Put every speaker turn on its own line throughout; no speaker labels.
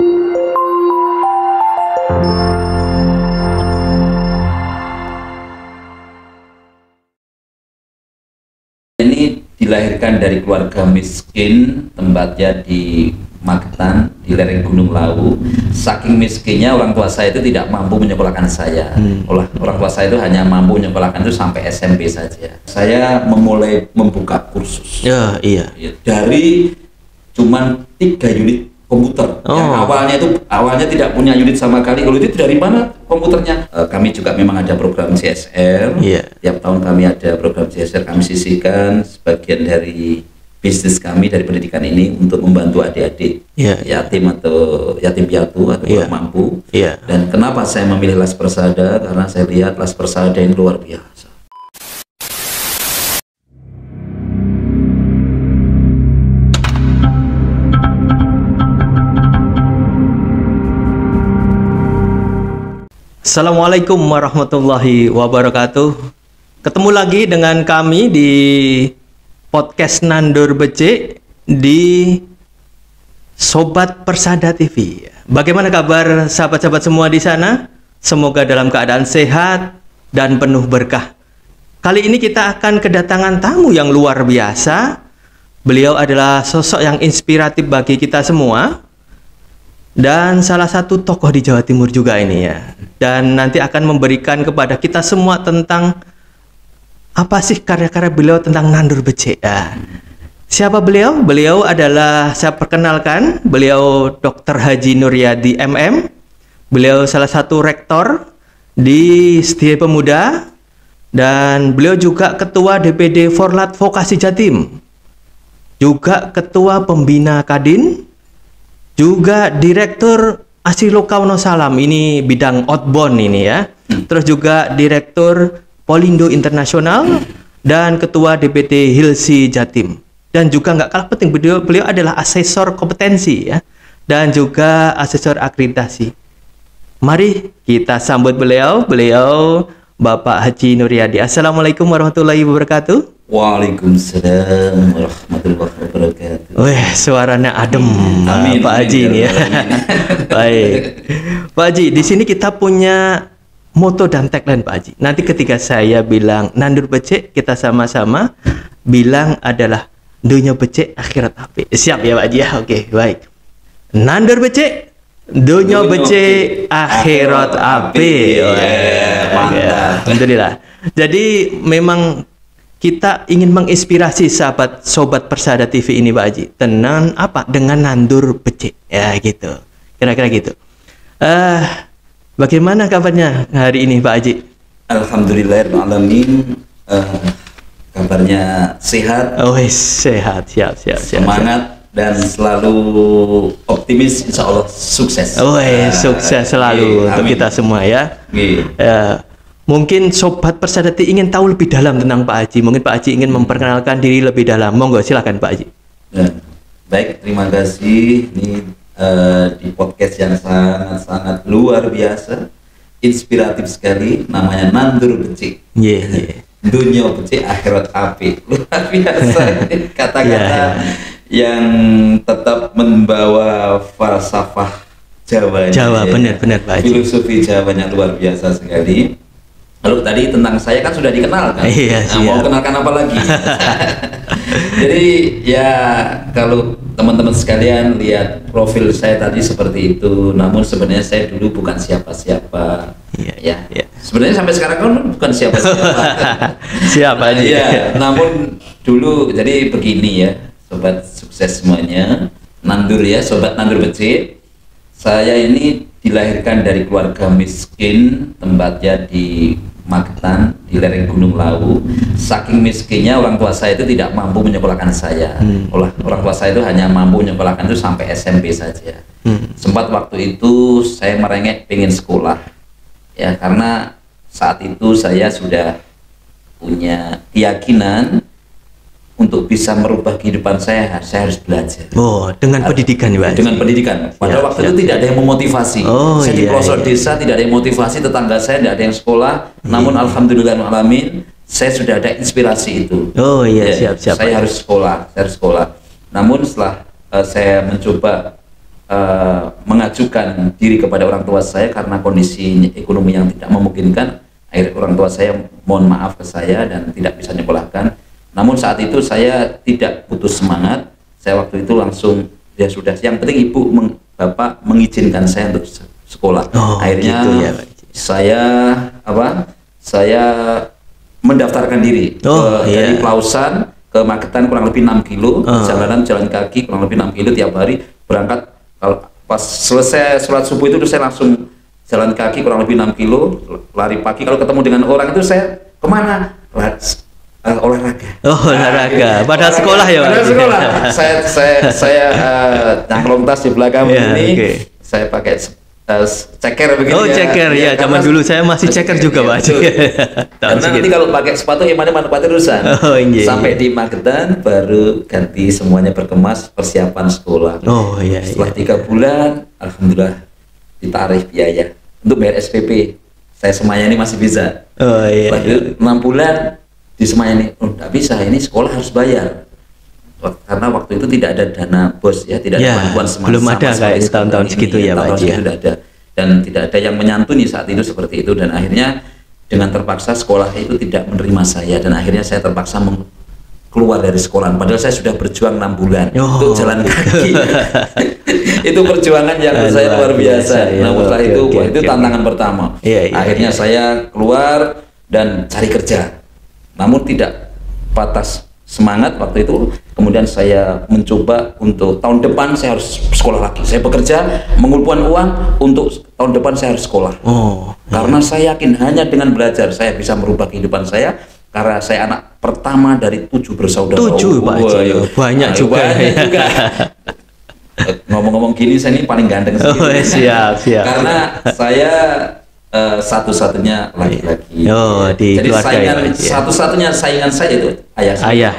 Ini dilahirkan dari keluarga miskin, tempatnya di Magetan, di lereng Gunung Lawu. Saking miskinnya orang tua saya itu tidak mampu menyekolahkan saya. Orang tua saya itu hanya mampu menyekolahkan itu sampai SMP saja. Saya memulai membuka kursus.
Ya, iya.
Dari cuman 3 unit komputer. Yang awalnya tidak punya unit sama sekali. Kalau itu dari mana komputernya? Kami juga memang ada program CSR. Tiap tahun kami ada program CSR, kami sisihkan sebagian dari bisnis kami dari pendidikan ini untuk membantu adik-adik yatim atau yatim piatu atau kurang mampu. Dan kenapa saya memilih Les Persada? Karena saya lihat Les Persada yang luar biasa.
Assalamualaikum warahmatullahi wabarakatuh. Ketemu lagi dengan kami di podcast Nandur Becik di Sobat Persada TV. Bagaimana kabar sahabat-sahabat semua di sana? Semoga dalam keadaan sehat dan penuh berkah. Kali ini kita akan kedatangan tamu yang luar biasa. Beliau adalah sosok yang inspiratif bagi kita semua. Dan salah satu tokoh di Jawa Timur juga ini ya. Dan nanti akan memberikan kepada kita semua tentang apa sih karya-karya beliau tentang Nandur Becik. Siapa beliau? Beliau adalah, saya perkenalkan, beliau Dr. Haji Nuryadi MM. Beliau salah satu rektor di Setia Pemuda. Dan beliau juga ketua DPD Forlat Vokasi Jatim. Juga ketua pembina Kadin. Juga Direktur Asiloka Wonosalam, ini bidang outbound ini ya. Terus juga Direktur Polindo Internasional dan Ketua DPD Hilsi Jatim. Dan juga nggak kalah penting, beliau adalah asesor kompetensi ya. Dan juga asesor akreditasi. Mari kita sambut beliau Bapak Haji Nuryadi. Assalamualaikum warahmatullahi wabarakatuh.
Waalaikumsalam warahmatullahi wabarakatuh.
Wih, suaranya adem.
Amin,
Pak Haji ini ya. Baik. Pak Haji, di sini kita punya moto dan tagline Pak Haji. Nanti ketika saya bilang Nandur Becik, kita sama-sama bilang adalah dunia becik akhirat apik. Siap ya Pak Haji ya? Oke, baik. Nandur Becik, dunia becik akhirat apik.
Mantap.
Alhamdulillah. Jadi memang kita ingin menginspirasi Sobat Persada TV ini Pak Haji. Dengan apa? Dengan Nandur Becik. Ya gitu. Kira-kira gitu. Bagaimana kabarnya hari ini Pak Haji?
Alhamdulillahirrahmanirrahim. Kabarnya sehat.
Oh sehat. Siap.
Semangat dan selalu optimis, insya Allah sukses.
Sukses selalu untuk kita semua ya. Mungkin Sobat Persada TV ingin tahu lebih dalam tentang Pak Haji. Mungkin Pak Haji ingin memperkenalkan diri lebih dalam. Monggo silakan Pak Haji.
Baik, terima kasih. Ini di podcast yang sangat luar biasa, inspiratif sekali. Namanya Nandur Becik. Dunia becik akhirat apik. Luar biasa. Kata-kata yang tetap membawa falsafah Jawa,
benar Pak Haji.
Filosofi Jawanya luar biasa sekali. Lalu tadi tentang saya kan sudah dikenal kan. Mau kenalkan apa lagi? Jadi ya kalau teman-teman sekalian lihat profil saya tadi seperti itu, namun sebenarnya saya dulu bukan siapa-siapa. Sebenarnya sampai sekarang kan bukan siapa-siapa.
Siapa aja.
Namun dulu jadi begini ya, sobat sukses semuanya. Nandur ya, sobat Nandur Becik. Saya ini dilahirkan dari keluarga miskin, tempatnya di Magetan, di lereng Gunung Lawu. Saking miskinnya orang tua saya itu tidak mampu menyekolahkan saya. Orang tua saya itu hanya mampu menyekolahkan itu sampai SMP saja. Sempat waktu itu saya merengek pengen sekolah ya, karena saat itu saya sudah punya keyakinan untuk bisa merubah kehidupan saya harus belajar.
Dengan pendidikan ya,
dengan pendidikan. Pada waktu itu tidak ada yang memotivasi. Saya di pelosok desa, tidak ada yang motivasi, tetangga saya tidak ada yang sekolah. Namun alhamdulillahirrahmanirrahim, saya sudah ada inspirasi itu.
Siap.
Saya harus sekolah. Namun setelah saya mencoba mengajukan diri kepada orang tua saya karena kondisi ekonomi yang tidak memungkinkan. Akhirnya orang tua saya mohon maaf ke saya dan tidak bisa nyekolahkan. Namun saat itu saya tidak putus semangat. Saya waktu itu langsung, ya sudah, yang penting ibu bapak mengizinkan saya untuk sekolah. Akhirnya
gitu ya,
saya mendaftarkan diri dari Pelausan ke Magetan kurang lebih 6 kilo, perjalanan jalan kaki kurang lebih 6 kilo tiap hari, berangkat. Kalau pas selesai sholat subuh itu saya langsung jalan kaki kurang lebih 6 kilo, lari pagi. Kalau ketemu dengan orang itu saya kemana? Olahraga.
Olahraga. Pada sekolah ya, Pak?
Pada sekolah. Saya nyangklong tas di belakang ini.
Okay.
Saya pakai ceker begitu ya.
Ceker ya. Zaman dulu saya masih ceker juga, Pak.
Karena nanti kalau pakai sepatu yang mana urusan. Sampai di Magetan baru ganti semuanya, berkemas persiapan sekolah. Setelah 3 bulan, alhamdulillah ditarik biaya untuk bayar SPP. Saya semayani masih bisa. Lalu 6 bulan di semayani, nggak bisa, ini sekolah harus bayar. Karena waktu itu tidak ada dana BOS ya, tidak ada bantuan
belum ada kayak tahun-tahun segitu ya, Pak.
Tidak ada, dan tidak ada yang menyantuni saat itu seperti itu. Dan akhirnya dengan terpaksa sekolah itu tidak menerima saya, dan akhirnya saya terpaksa keluar dari sekolah. Padahal saya sudah berjuang 6 bulan untuk jalan kaki. Itu perjuangan yang menurut saya luar biasa. Namun setelah itu tantangan pertama. Akhirnya saya keluar dan cari kerja. Namun tidak patah semangat waktu itu. Kemudian saya mencoba untuk tahun depan saya harus sekolah lagi. Saya bekerja mengumpulkan uang untuk tahun depan saya harus sekolah. Karena saya yakin hanya dengan belajar saya bisa merubah kehidupan saya. Karena saya anak pertama dari 7 bersaudara.
7, Pak. Banyak juga.
Ngomong-ngomong gini, saya ini paling ganteng
siap.
Karena saya satu-satunya laki-laki.
Di
jadi
keluarga
satu-satunya saingan saya itu ayah saya.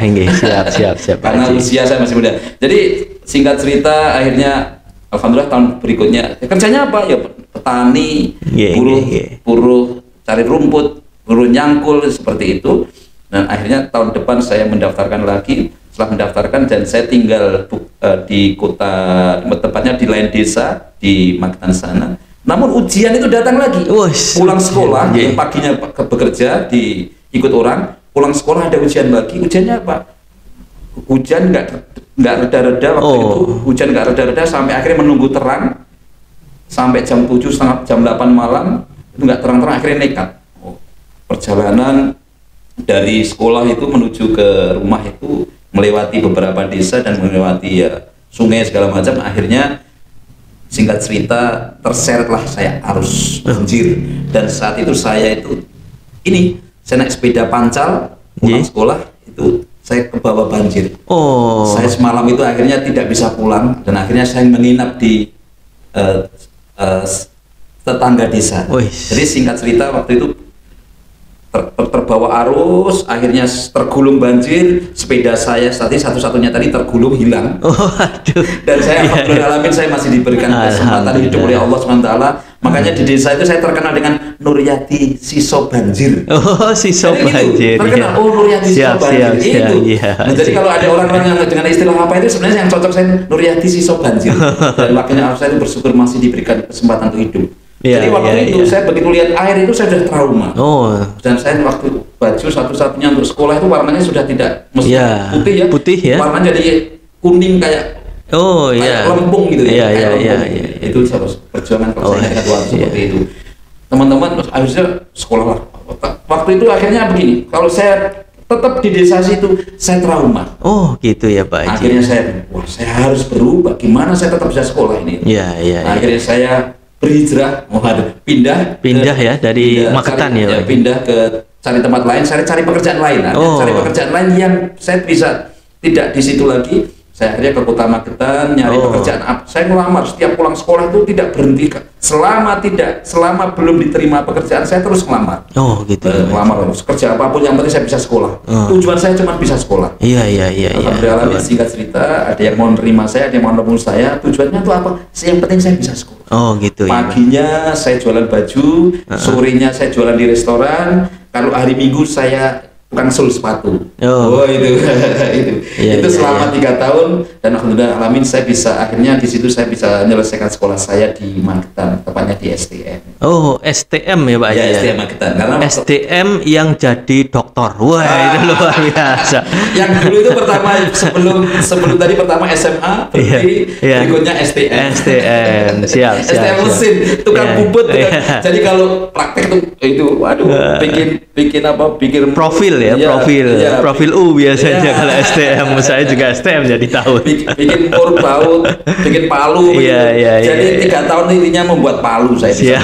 Siap.
Karena usia saya masih muda. Jadi singkat cerita, akhirnya alhamdulillah tahun berikutnya kerjanya apa ya, petani, buruh cari rumput, buruh nyangkul, seperti itu. Dan akhirnya tahun depan saya mendaftarkan lagi. Setelah mendaftarkan dan saya tinggal di kota, tepatnya di lain desa di Magetan sana. Namun ujian itu datang lagi. Pulang sekolah, paginya bekerja ikut orang, pulang sekolah ada ujian lagi. Ujiannya apa? Hujan nggak reda-reda waktu itu. Hujan nggak reda-reda sampai akhirnya menunggu terang sampai jam 7, setengah jam 8 malam itu nggak terang-terang. Akhirnya nekat. Perjalanan dari sekolah itu menuju ke rumah itu melewati beberapa desa dan melewati sungai segala macam. Akhirnya singkat cerita terseretlah saya arus banjir, dan saat itu saya naik sepeda pancal pulang sekolah itu saya ke bawah banjir. Saya semalam itu akhirnya tidak bisa pulang dan akhirnya saya menginap di tetangga desa. Jadi singkat cerita waktu itu terbawa arus, akhirnya tergulung banjir, sepeda saya satu-satunya tadi tergulung hilang. Dan saya alhamdulillah saya masih diberikan kesempatan hidup oleh Allah SWT. Makanya di desa itu saya terkenal dengan Nuryati Siso Banjir.
Siso Banjir.
Terkenal, Nuryati Siso Banjir itu. Nah, jadi kalau ada orang-orang yang dengan istilah apa itu, sebenarnya yang cocok saya Nuryati Siso Banjir. Dan makanya saya itu bersyukur masih diberikan kesempatan untuk hidup. Jadi waktu itu saya begitu lihat air itu saya sudah trauma. Dan saya waktu baju satu-satunya untuk sekolah itu warnanya sudah tidak putih ya. Warnanya jadi kuning kayak lempung gitu ya. Itu harus perjuangan kalau saya ingat waktu seperti itu. Teman-teman terus akhirnya sekolah lah. Waktu itu akhirnya begini. Kalau saya tetap di desa situ saya trauma.
Gitu ya, Pak.
Akhirnya saya harus berubah. Gimana saya tetap bisa sekolah ini? Akhirnya saya berhijrah, pindah ya dari Magetan ya,
pindah
ke cari tempat lain, saya cari pekerjaan lain, cari pekerjaan lain yang saya bisa tidak di situ lagi. Saya akhirnya ke kota Magetan nyari pekerjaan apa. Saya melamar, setiap pulang sekolah itu tidak berhenti. Selama belum diterima pekerjaan saya terus melamar.
Gitu.
Melamar kerja apapun yang penting saya bisa sekolah. Tujuan saya cuma bisa sekolah. Alhamdulillah singkat cerita ada yang mau nerima saya, ada yang mau nebus saya. Tujuannya itu apa? Yang penting saya bisa sekolah.
Gitu.
Paginya saya jualan baju, sorenya saya jualan di restoran. Kalau hari Minggu saya tukang sul sepatu.
Oh.
Itu
Iya,
itu
iya,
selama 3 tahun, dan alhamdulillah alamin saya bisa, akhirnya di situ saya bisa menyelesaikan sekolah saya di Magetan, tepatnya di STM.
Oh, STM ya Pak Haji
Ya,
ya?
STM Magetan. Karena
STM yang jadi dokter. Wah, itu luar biasa.
yang dulu itu pertama sebelum tadi pertama SMA,
Iya.
berikutnya STM.
STM, siap.
STM mesin, tukang bubut. Jadi kalau praktek itu waduh, bikin
Profil ya,
Iya,
profil U biasanya
Iya.
kalau STM. Saya juga STM jadi tahu.
bikin mur baut, bikin palu.
Iya,
Jadi 3 tahun intinya membuat palu saya.
Siap.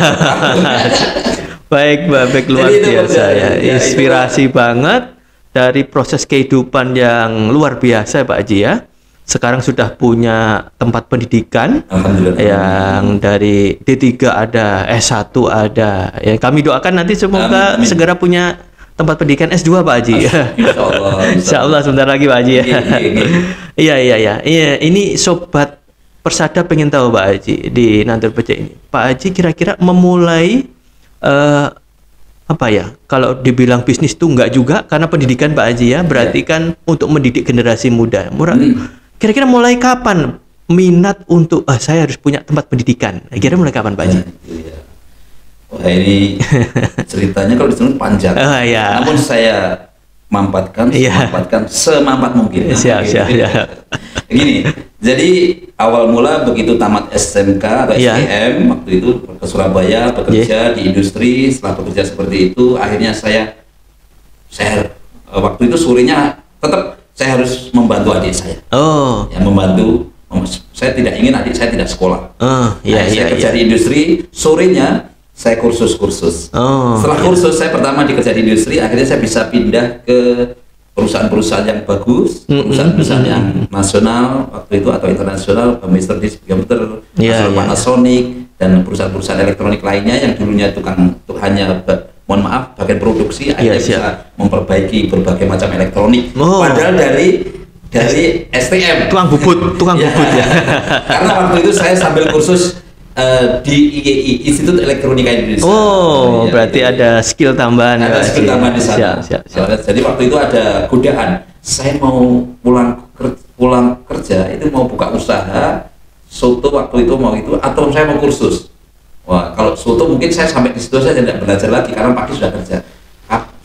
Baik, luar
Jadi itu
biasa ya.
ya,
Inspirasi banget dari proses kehidupan yang luar biasa Pak Haji ya. Sekarang sudah punya tempat pendidikan.
Alhamdulillah.
Yang dari D3 ada, S1 ada. Ya, kami doakan nanti semoga
Amin.
segera punya tempat pendidikan S2 Pak Haji.
Insyaallah.
Insyaallah sebentar lagi Pak Haji ya.
Iya.
Iya, ini sobat Persada pengen tahu Pak Haji di Nandur Becik ini. Pak Haji kira-kira memulai apa ya? Kalau dibilang bisnis tuh enggak juga karena pendidikan Pak Haji ya, berarti kan untuk mendidik generasi muda. Kira-kira mulai kapan minat untuk saya harus punya tempat pendidikan? Kira-kira mulai kapan Pak Haji?
Wah, ini ceritanya kalau disebut panjang.
Ya.
Namun saya mampatkan semampat mungkin.
Siap.
Gini, jadi awal mula begitu tamat SMK atau STM, waktu itu ke Surabaya bekerja di industri. Setelah bekerja seperti itu, akhirnya saya waktu itu sorenya tetap saya harus membantu adik saya. Ya, membantu. Saya tidak ingin adik saya tidak sekolah. Saya kerja di industri, sorenya saya kursus. Setelah kursus saya pertama dikerja di industri, akhirnya saya bisa pindah ke perusahaan-perusahaan yang bagus, perusahaan-perusahaan yang nasional waktu itu atau internasional, Mr. Disk Computer, Panasonic, dan perusahaan-perusahaan elektronik lainnya yang dulunya hanya bagian produksi, akhirnya bisa memperbaiki berbagai macam elektronik. Padahal dari STM, tukang bubut ya. Karena waktu itu saya sambil kursus di IGI, Institut Elektronika Indonesia.
Berarti ada skill tambahan.
Ada skill tambahan di sana.
Siap.
Jadi waktu itu ada godaan. Saya mau pulang kerja itu mau buka usaha soto waktu itu atau saya mau kursus. Wah, kalau soto mungkin saya sampai di situ saya tidak belajar lagi karena pagi sudah kerja.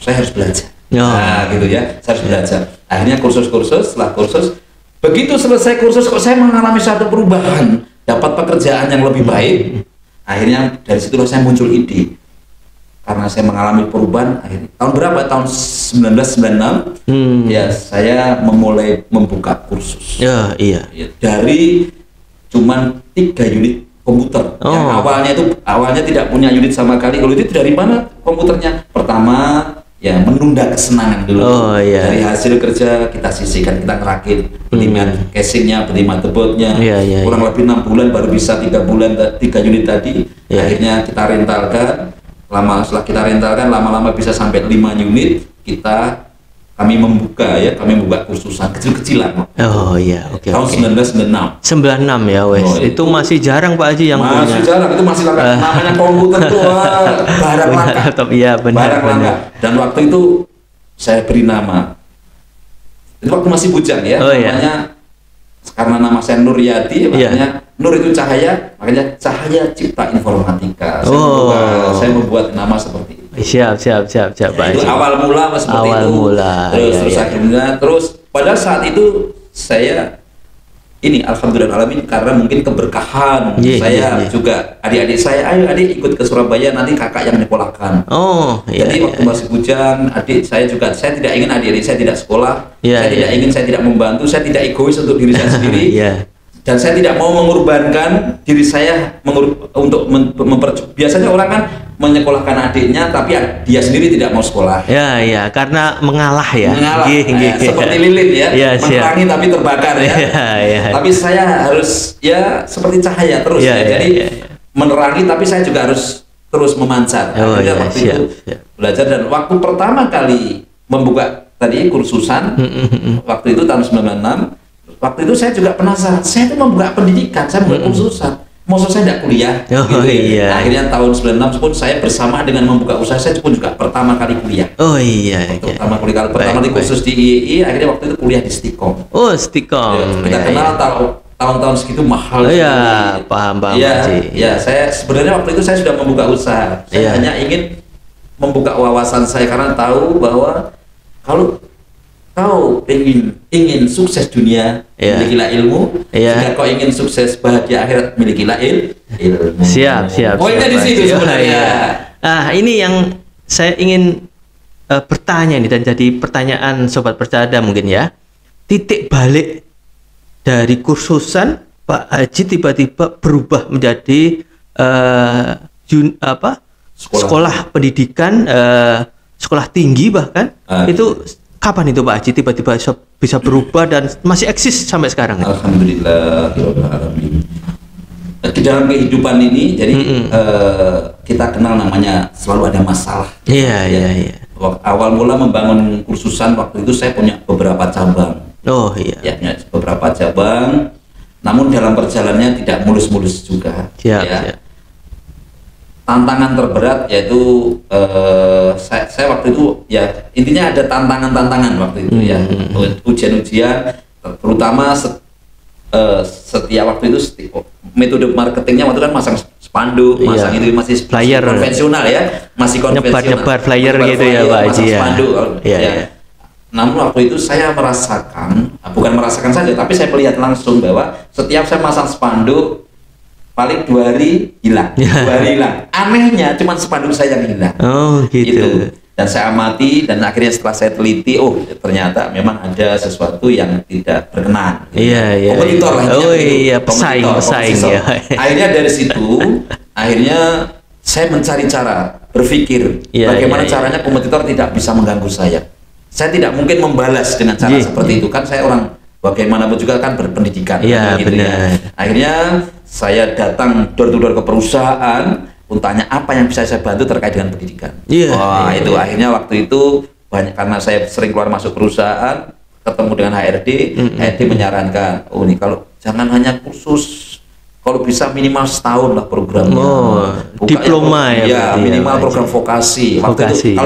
Saya harus belajar. Nah, gitu ya. Saya harus belajar. Akhirnya kursus. Setelah kursus, begitu selesai kursus kok saya mengalami satu perubahan. Dapat pekerjaan yang lebih baik, akhirnya dari situlah saya muncul ide. Karena saya mengalami perubahan, akhirnya tahun berapa? Tahun 1996, ya saya memulai membuka kursus. Ya, dari cuman 3 unit komputer. Yang awalnya tidak punya unit sama kali. Kalau itu dari mana komputernya? Pertama, ya menunda kesenangan dulu. Dari hasil kerja kita sisihkan, kita ngerakit, beli casingnya, beli motherboardnya, kurang lebih 6 bulan baru bisa 3 unit tadi. Akhirnya kita rentalkan. Setelah kita rentalkan, lama-lama bisa sampai 5 unit. Kami membuka kursusan kecil-kecilan. Tahun 1996.
96 ya wes. Itu masih jarang Pak Haji yang punya.
Masih jarang, itu masih langka. Namanya komputer tuh barang langka. Barang langka. Dan waktu itu saya beri nama. Itu waktu masih bujang ya. Namanya karena nama saya Nur Yadi, makanya Nur itu cahaya, makanya Cahaya Cipta Informatika. Saya membuat nama seperti itu.
Siap Pak Haji.
Itu awal mula seperti itu. Terus akhirnya pada saat itu saya alhamdulillah alamin karena mungkin keberkahan saya juga adik-adik saya, ayo adik ikut ke Surabaya nanti kakak yang nyekolahkan. Jadi waktu masih bujang, adik saya juga, saya tidak ingin adik-adik saya tidak sekolah, saya tidak membantu, saya tidak egois untuk diri saya sendiri. Dan saya tidak mau mengorbankan diri saya untuk biasanya orang kan menyekolahkan adiknya tapi dia sendiri tidak mau sekolah.
Karena mengalah ya.
Seperti lilin ya, menerangi tapi terbakar ya. Tapi saya harus seperti cahaya terus Jadi menerangi tapi saya juga harus terus memancar. Akhirnya waktu itu belajar, dan waktu pertama kali membuka tadi kursusan waktu itu tahun 96. Waktu itu saya juga penasaran, saya itu membuka pendidikan, saya membuka kursusan, maksud saya tidak kuliah.
Oh, iya.
Akhirnya tahun 96 pun saya bersama dengan membuka usaha, saya pun juga pertama kali kuliah.
Oh iya.
Pertama kali kursus di IEI, akhirnya waktu itu kuliah di Stikom.
Oh, Stikom.
Ya, kita kenal tahun-tahun segitu mahal.
Iya, paham
ya, ya, saya sebenarnya waktu itu saya sudah membuka usaha. Saya hanya ingin membuka wawasan saya karena tahu bahwa kalau kau ingin sukses dunia, milikilah ilmu. Jika kau ingin sukses bahagia akhirat, milikilah ilmu.
Siap.
Poinnya di situ sebenarnya.
Ini yang saya ingin bertanya nih, dan jadi pertanyaan Sobat Persada mungkin ya. Titik balik dari kursusan Pak Haji tiba-tiba berubah menjadi sekolah pendidikan, sekolah tinggi bahkan. Itu kapan itu Pak Haji tiba-tiba bisa berubah dan masih eksis sampai sekarang?
Alhamdulillah. Di dalam kehidupan ini, jadi kita kenal namanya selalu ada masalah.
Iya.
Awal mula membangun kursusan waktu itu saya punya beberapa cabang.
Oh iya.
Ya, punya beberapa cabang. Namun dalam perjalanannya tidak mulus-mulus juga.
Siap.
Tantangan terberat yaitu saya waktu itu ya intinya ada tantangan waktu itu ya, ujian-ujian, terutama setiap waktu itu metode marketingnya waktu kan masang spanduk, masang itu masih
flyer
konvensional ya, masih konvensional,
nyebar flyer gitu ya Pak Haji ya.
Ya. Namun waktu itu saya bukan merasakan saja, tapi saya melihat langsung bahwa setiap saya masang spanduk paling 2 hari hilang, 2 hari hilang. Anehnya cuma spanduk saya yang hilang.
Oh gitu.
Dan saya amati, dan akhirnya setelah saya teliti, ternyata memang ada sesuatu yang tidak berkenan.
Iya.
Kompetitor lah.
Oh iya, pesaing ya.
Akhirnya dari situ, saya mencari cara berpikir bagaimana caranya kompetitor tidak bisa mengganggu saya. Saya tidak mungkin membalas dengan cara seperti itu, kan saya orang bagaimanapun juga kan berpendidikan.
Iya, benar.
Akhirnya saya datang door to door ke perusahaan untuk tanya apa yang bisa saya bantu terkait dengan pendidikan. Itu akhirnya waktu itu banyak, karena saya sering keluar masuk perusahaan, ketemu dengan HRD, HRD menyarankan, ini kalau jangan hanya kursus, kalau bisa minimal setahun lah programnya.
Diploma
ya minimal program vokasi. Waktu itu,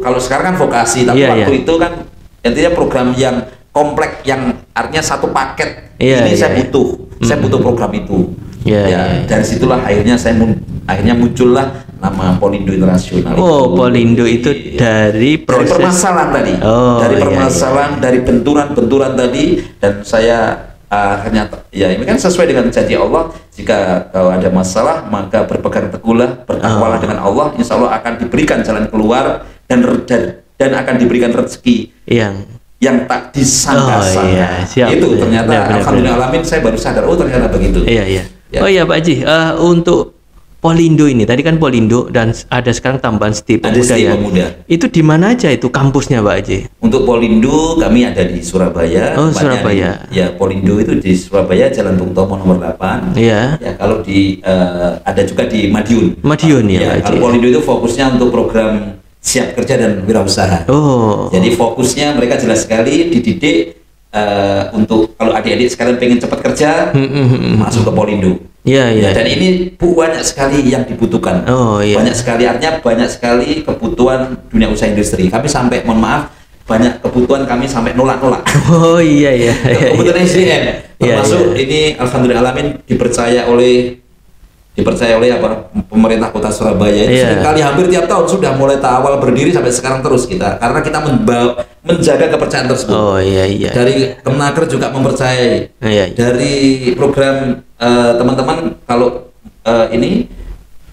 kalau sekarang kan vokasi, tapi waktu itu kan intinya program yang kompleks, yang artinya satu paket. Saya butuh program itu. Dari situlah akhirnya muncullah nama Polindo Internasional.
Polindo itu dari proses
permasalahan tadi. Dari permasalahan, dari benturan tadi, dan saya akhirnya ini kan sesuai dengan janji Allah, jika kalau ada masalah maka berpegang teguhlah, bertakwalah dengan Allah, insya Allah akan diberikan jalan keluar, dan akan diberikan rezeki yang tak disangka-sangka. Itu ternyata alhamdulillah alamin, saya baru sadar ternyata begitu.
Oh iya Pak Haji, untuk Polindo ini, tadi kan Polindo dan ada sekarang tambahan STI Pemuda. Itu di mana aja itu kampusnya Pak Haji?
Untuk Polindo kami ada di Surabaya.
Surabaya.
Polindo itu di Surabaya, Jalan Bung Tomo nomor 8. Kalau ada juga di Madiun.
Pak Haji.
Kalau Polindo itu fokusnya untuk program siap kerja dan wirausaha. Jadi fokusnya mereka jelas sekali dididik untuk kalau adik-adik sekalian pengen cepat kerja, masuk ke Polindo. Dan ini banyak sekali yang dibutuhkan. Banyak sekali, artinya banyak sekali kebutuhan dunia usaha industri. Kami sampai, mohon maaf, banyak kebutuhan kami sampai nolak-nolak. Kebutuhan SDM, termasuk ini alhamdulillah alamin dipercaya oleh pemerintah kota Surabaya. Sekali hampir tiap tahun sudah mulai awal berdiri sampai sekarang terus kita, karena kita menjaga kepercayaan tersebut. Dari Kemenaker juga mempercayai. Dari program teman-teman, kalau ini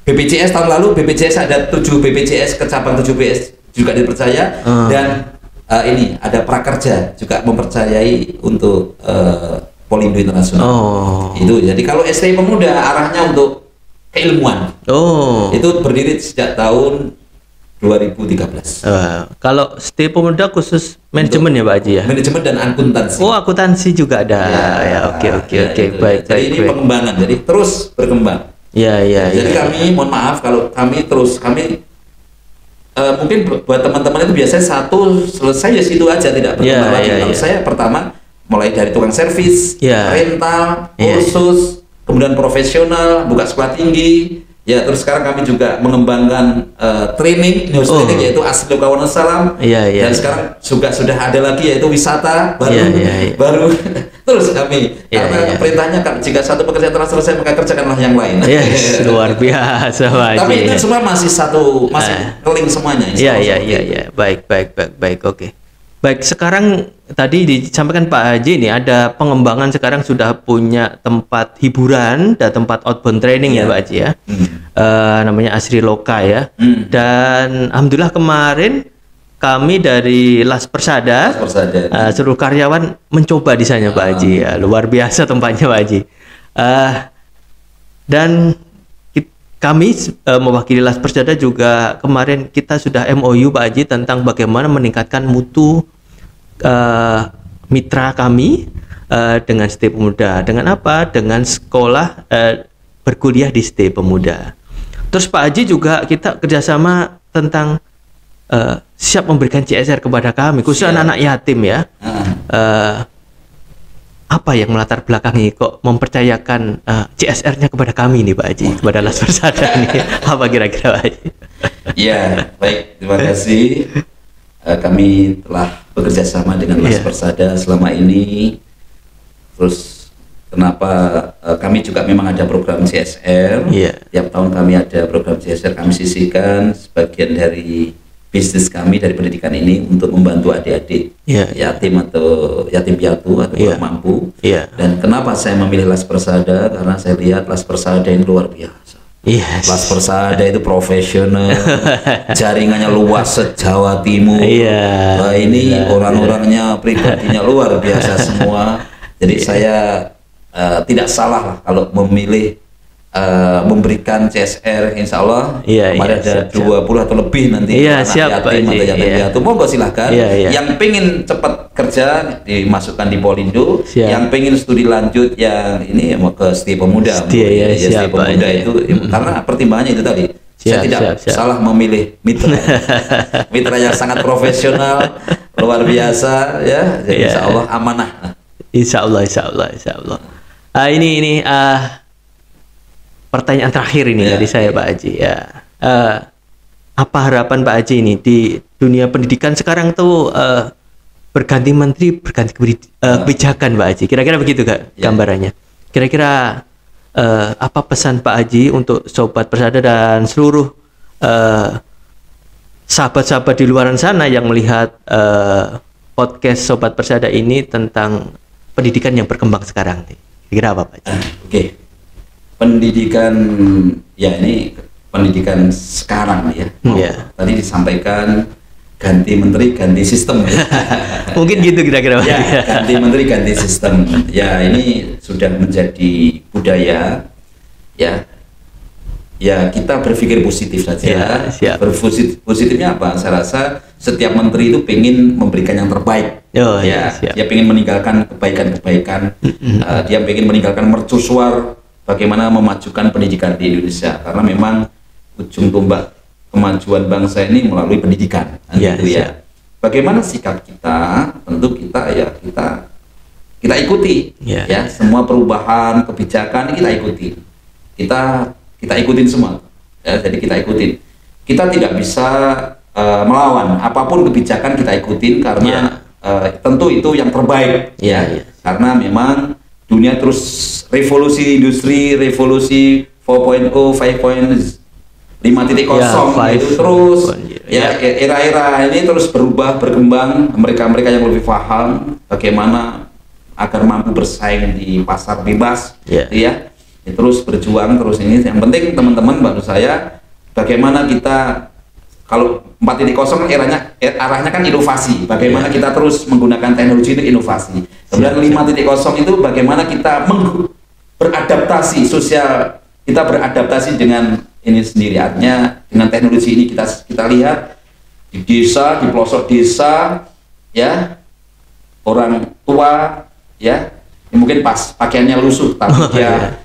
BPJS tahun lalu, BPJS ada 7 BPJS ke cabang 7 BPJS juga dipercaya, dan ini ada prakerja juga mempercayai untuk Polindo Internasional. Itu jadi kalau STI Pemuda arahnya untuk keilmuan. Itu berdiri sejak tahun 2013.
Kalau STI Pemuda khusus manajemen ya Pak Haji ya? Manajemen
dan akuntansi.
Akuntansi juga ada. Oke. Baik.
Jadi ini pengembangan, jadi terus berkembang. Jadi kami, mohon maaf kalau kami mungkin buat teman-teman itu biasanya satu selesai ya situ aja, tidak berkembang lagi. Kalau saya pertama mulai dari tukang servis, rental, kursus, kemudian profesional, buka sekolah tinggi. Ya, terus sekarang kami juga mengembangkan training, news training, yaitu Asli Kawan Salam. Dan sekarang juga sudah ada lagi yaitu wisata baru. Terus kami karena perintahnya jika satu pekerjaan telah selesai maka kerjakanlah yang lain.
Luar biasa Pak Haji.
Tapi itu semua masih link semuanya.
Iya. Baik. Oke. Baik, sekarang tadi disampaikan Pak Haji ini ada pengembangan, sekarang sudah punya tempat hiburan dan tempat outbound training ya Pak Haji ya. Namanya Asri Loka ya. Dan alhamdulillah kemarin kami dari Las Persada, seluruh karyawan mencoba di sana Pak Haji ya. Luar biasa tempatnya Pak Haji. Dan kami mewakili Las Persada juga kemarin kita sudah MOU Pak Haji tentang bagaimana meningkatkan mutu mitra kami dengan ST Pemuda. Dengan apa? Dengan sekolah berkuliah di ST Pemuda. Terus Pak Haji juga kita kerjasama tentang siap memberikan CSR kepada kami, khususnya anak-anak yatim ya. Apa yang melatar belakangi kok mempercayakan CSR-nya kepada kami nih Pak Haji, kepada Las Persada nih? Apa kira-kira Pak Haji?
Ya, baik, terima kasih. Kami telah bekerja sama dengan Las Persada selama ini. Terus kenapa kami juga memang ada program CSR. Tiap tahun kami ada program CSR, kami sisihkan sebagian dari bisnis kami dari pendidikan ini untuk membantu adik-adik yatim atau yatim piatu atau kurang mampu. Dan kenapa saya memilih Las Persada? Karena saya lihat Las Persada ini luar biasa. Las Persada itu profesional, jaringannya luas se-Jawa Timur. Nah, ini orang-orangnya pribadinya luar biasa semua. Jadi saya tidak salah lah kalau memilih memberikan CSR, insya Allah kemarin ada 20 atau lebih nanti anak yatim atau yatim piatu. Monggo silahkan. Yang pengen cepat kerja dimasukkan di Polindo, yang pengen studi lanjut yang ini mau ke ST Pemuda. ST Pemuda itu karena pertimbangannya itu tadi. Saya tidak salah memilih mitra yang sangat profesional, luar biasa ya. Jadi insya Allah amanah.
Insya Allah. Ini pertanyaan terakhir ini dari saya Pak Haji ya. Apa harapan Pak Haji ini di dunia pendidikan sekarang tuh berganti menteri, berganti kebijakan Pak Haji. Kira-kira begitu Kak gambarannya. Kira-kira apa pesan Pak Haji untuk Sobat Persada dan seluruh sahabat-sahabat di luar sana yang melihat podcast Sobat Persada ini tentang pendidikan yang berkembang sekarang? Kira apa Pak Haji?
Oke. Pendidikan ya ini pendidikan sekarang ya. Tadi disampaikan ganti menteri ganti sistem ya.
Mungkin gitu kira-kira.
Ganti menteri ganti sistem ya, ini sudah menjadi budaya ya. Kita berpikir positif saja. Positifnya apa? Saya rasa setiap menteri itu pengen memberikan yang terbaik. Dia pengen meninggalkan kebaikan-kebaikan. Dia pengen meninggalkan mercusuar, bagaimana memajukan pendidikan di Indonesia, karena memang ujung tombak kemajuan bangsa ini melalui pendidikan. Bagaimana sikap kita? Tentu kita ikuti. Semua perubahan kebijakan kita ikuti. Kita ikutin semua. Jadi kita ikutin. Kita tidak bisa melawan apapun kebijakan, kita ikutin karena tentu itu yang terbaik. Karena memang dunia terus revolusi industri, revolusi 4.0, 5.0, 5.0 itu terus era-era ini terus berubah, berkembang. Mereka yang lebih paham bagaimana agar mampu bersaing di pasar bebas, terus berjuang terus ini. Yang penting teman-teman, bantu saya bagaimana kita, kalau 4.0 arahnya kan inovasi. Bagaimana kita terus menggunakan teknologi itu inovasi. Kemudian 5.0 itu bagaimana kita beradaptasi sosial, kita beradaptasi dengan ini sendiri. Artinya dengan teknologi ini kita lihat di desa, di pelosok desa, orang tua, mungkin pakaiannya lusuh,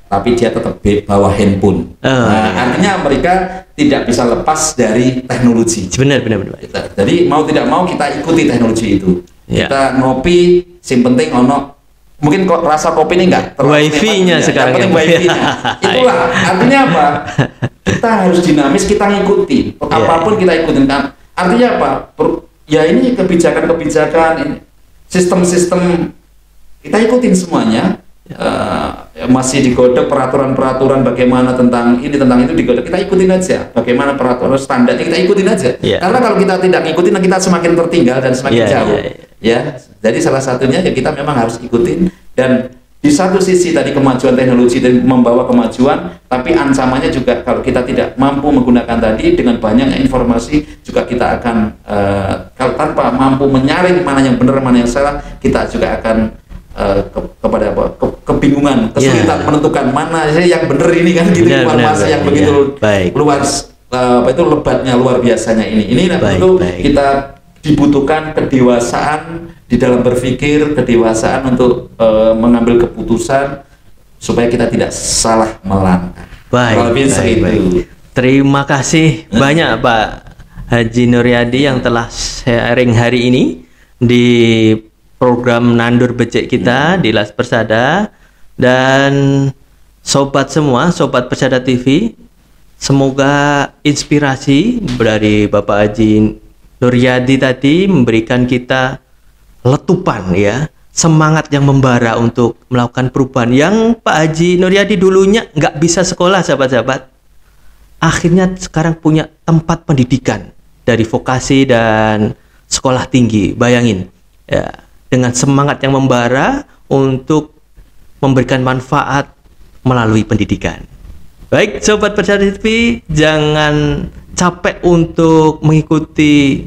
tapi dia tetap bawa handphone. Artinya mereka tidak bisa lepas dari teknologi.
Benar.
Jadi mau tidak mau kita ikuti teknologi itu. Kita ngopi, sing penting ono mungkin kok rasa kopi ini enggak terlalu
Wifi-nya
nikmat,
sekarang
yang penting
ya.
wifi-nya. Itulah artinya apa? Kita harus dinamis, kita ngikuti apapun kita ikutin kan. Artinya apa? Ya ini kebijakan-kebijakan, ini sistem-sistem kita ikutin semuanya. Masih digodok peraturan-peraturan bagaimana tentang ini tentang itu digodok, kita ikutin aja bagaimana peraturan standarnya, kita ikutin aja. Karena kalau kita tidak ngikutin kita semakin tertinggal dan semakin jauh. Ya, jadi salah satunya ya kita memang harus ikutin. Dan di satu sisi tadi kemajuan teknologi dan membawa kemajuan, tapi ancamannya juga kalau kita tidak mampu menggunakan tadi dengan banyaknya informasi juga kita akan kalau tanpa mampu menyaring mana yang benar mana yang salah, kita juga akan kepada apa kebingungan, kesulitan menentukan mana yang benar ini kan gitu. Informasi yang begitu luas, itu lebatnya luar biasanya ini tentu kita dibutuhkan kedewasaan di dalam berpikir, kedewasaan untuk mengambil keputusan supaya kita tidak salah melangkah.
Baik. Terima kasih banyak Pak Haji Nuryadi yang telah sharing hari ini di program Nandur Becik kita di Las Persada. Dan sobat semua, sobat Persada TV, semoga inspirasi dari Bapak Haji Nuryadi tadi memberikan kita letupan ya, semangat yang membara untuk melakukan perubahan. Yang Pak Haji Nuryadi dulunya nggak bisa sekolah, sahabat-sahabat, akhirnya sekarang punya tempat pendidikan dari vokasi dan sekolah tinggi. Bayangin ya, dengan semangat yang membara untuk memberikan manfaat melalui pendidikan. Baik, sobat Persada TV, jangan capek untuk mengikuti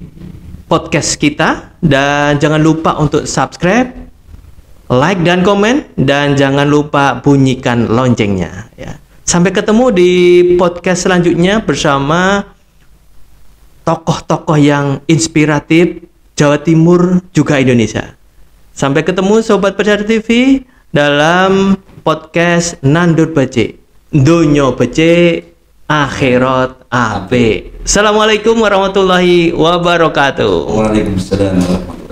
podcast kita dan jangan lupa untuk subscribe, like dan komen, dan jangan lupa bunyikan loncengnya ya. Sampai ketemu di podcast selanjutnya bersama tokoh-tokoh yang inspiratif Jawa Timur juga Indonesia. Sampai ketemu sobat Persada TV dalam podcast Nandur Becik. Dunyo becik, akhirat apik. Assalamualaikum warahmatullahi wabarakatuh.
Waalaikumsalam warahmatullahi wabarakatuh.